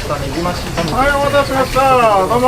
したねぎまし。はい、お待たせしました。どうも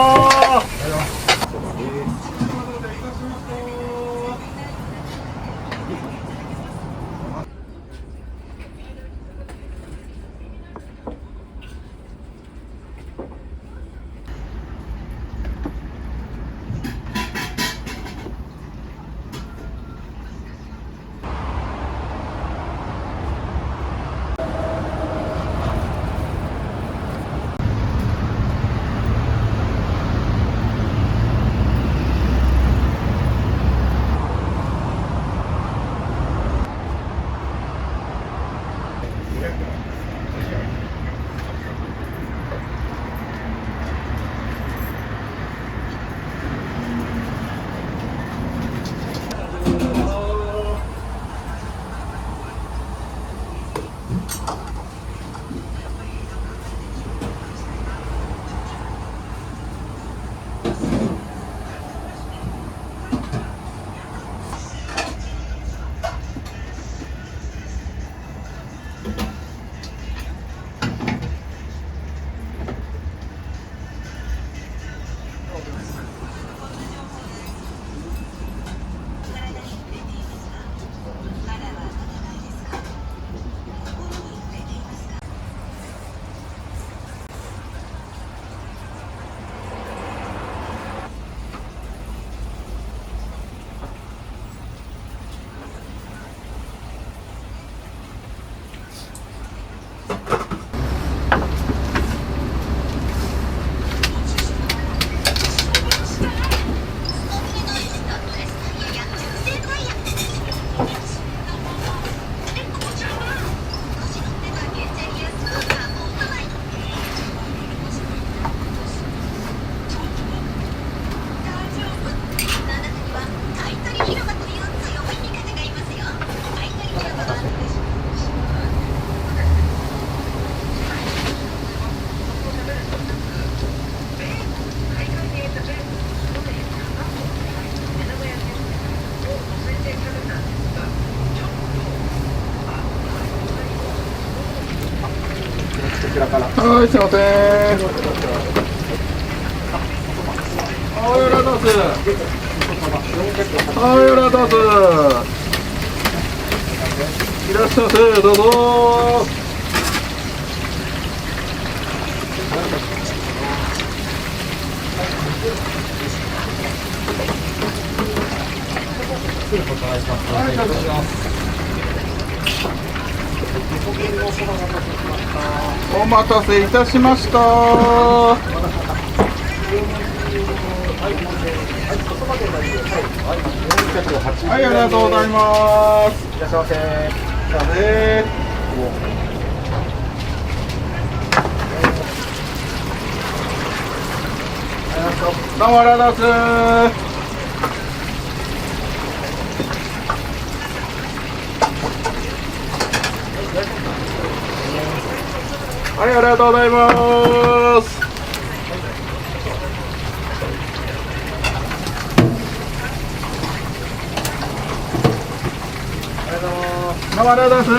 はい、すいません。はい、ありがとうございます。はい、ありがとうございます。いらっしゃいませ、どうぞ。はい、お願いします。お待たせいたしました。はい、ありがとうございます。いらっしゃいませ。どうもありがとうございます。はい、ありがとうございます。どうもありがとうございます。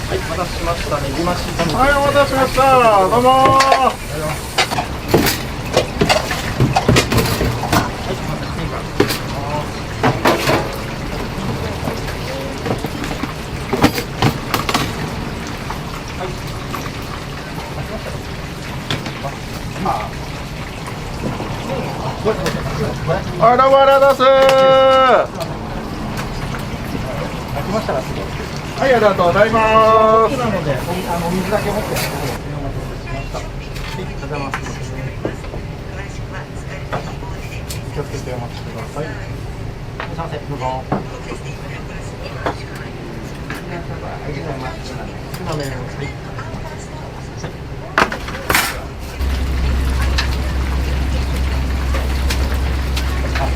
お待たせしましたねぎまし。はい、お待たせしました。どうもはい、どうもありがとうございます。来ましたらすぐ。はい、ありがとうございます。なので、お水だけ持って。お待たせしました。はい、ありがとうございます。気をつけてお待ちください。いらっしゃいませ。どうぞ。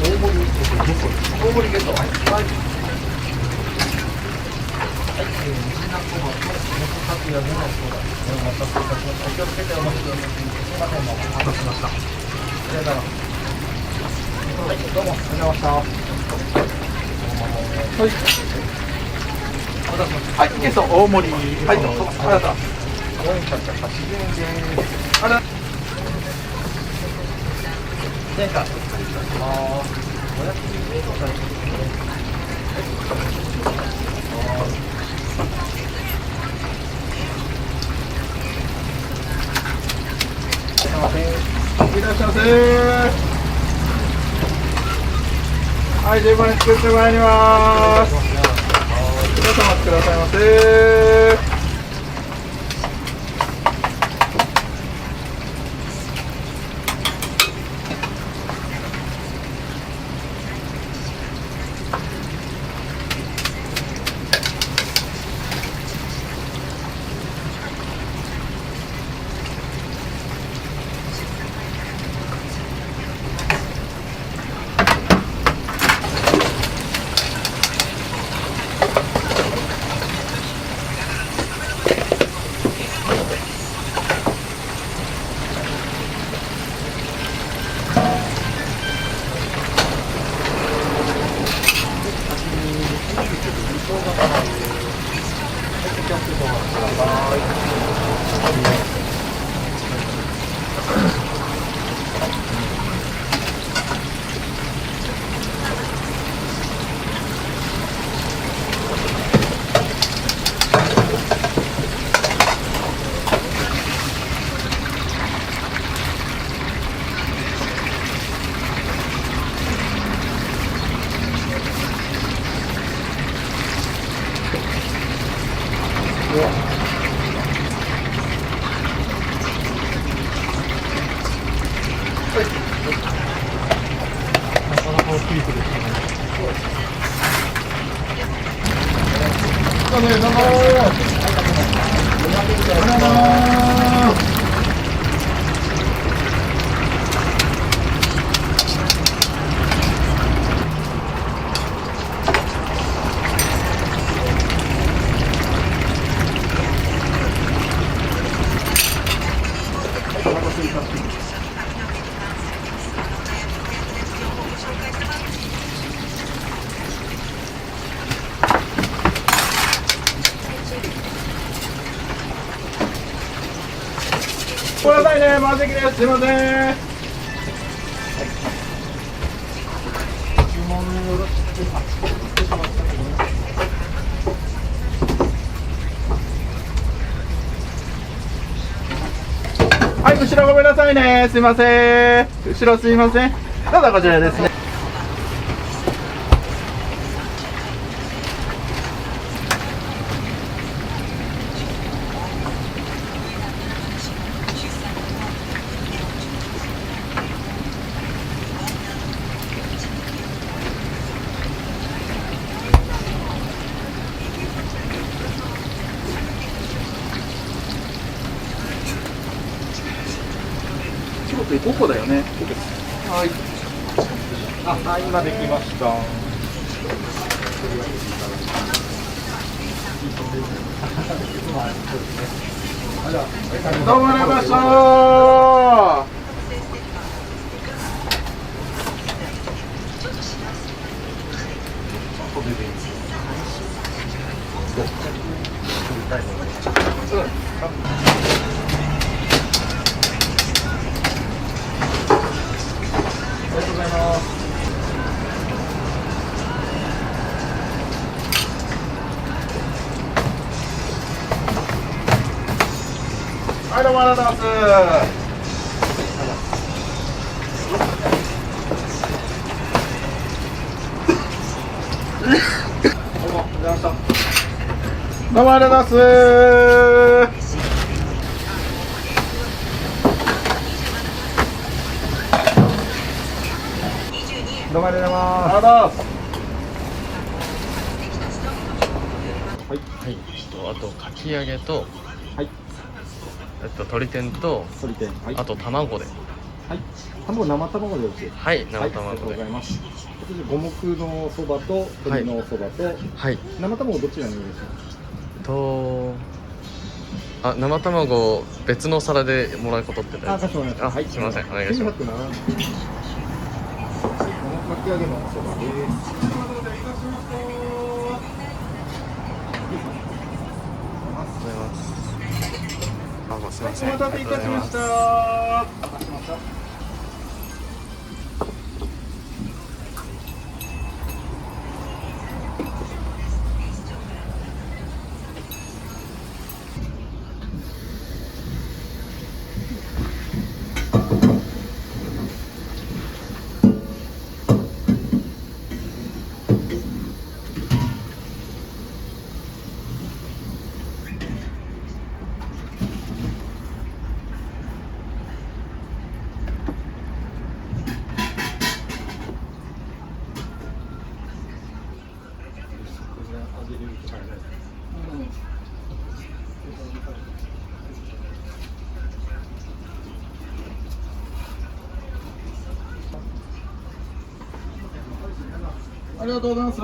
大盛りゲット。はい。や、でもそうだ。お待たせいたしました。気をつけてお待ちください。すみません、お待たせしました。ありがとうございます。はい、どうも、お邪魔した。はい。はい、ゲスト大盛り。はい、どうぞ。ありがとう。480円です。あら。前回お借りいたします。おやつにございますね。すいません。いらっしゃいませ。はい、順番に作ってまいります。皆様お待ちくださいませ。ごめんなさいね、満席です。すいません。注文よろしく。はい、後ろごめんなさいね。すいません。後ろすいません。どうぞこちらですね。5個だよね。はい。あ、今できました。どうもありがとうございました。ありがとうございます。はい、どうもありがとうございます。どうもありがとうございます。どうもありがとうございます。はい、あとかき揚げと、はい、鶏天と、鶏天、はい、あと卵で。はい、卵生卵でよろしいですか。はい、生はい、ありがとう卵で。ございます。五目のそばと鶏のそばと、はい。生卵どちらにいいですか。あ、生卵を別の皿でもらうことって大丈夫？そうなんです。あ、すみません、お願いします。970。はい、このかき揚げのそばです。ありがとうございます。あ、もうすみません。お待たせいたしました。お待たせしました。ありがとうございます。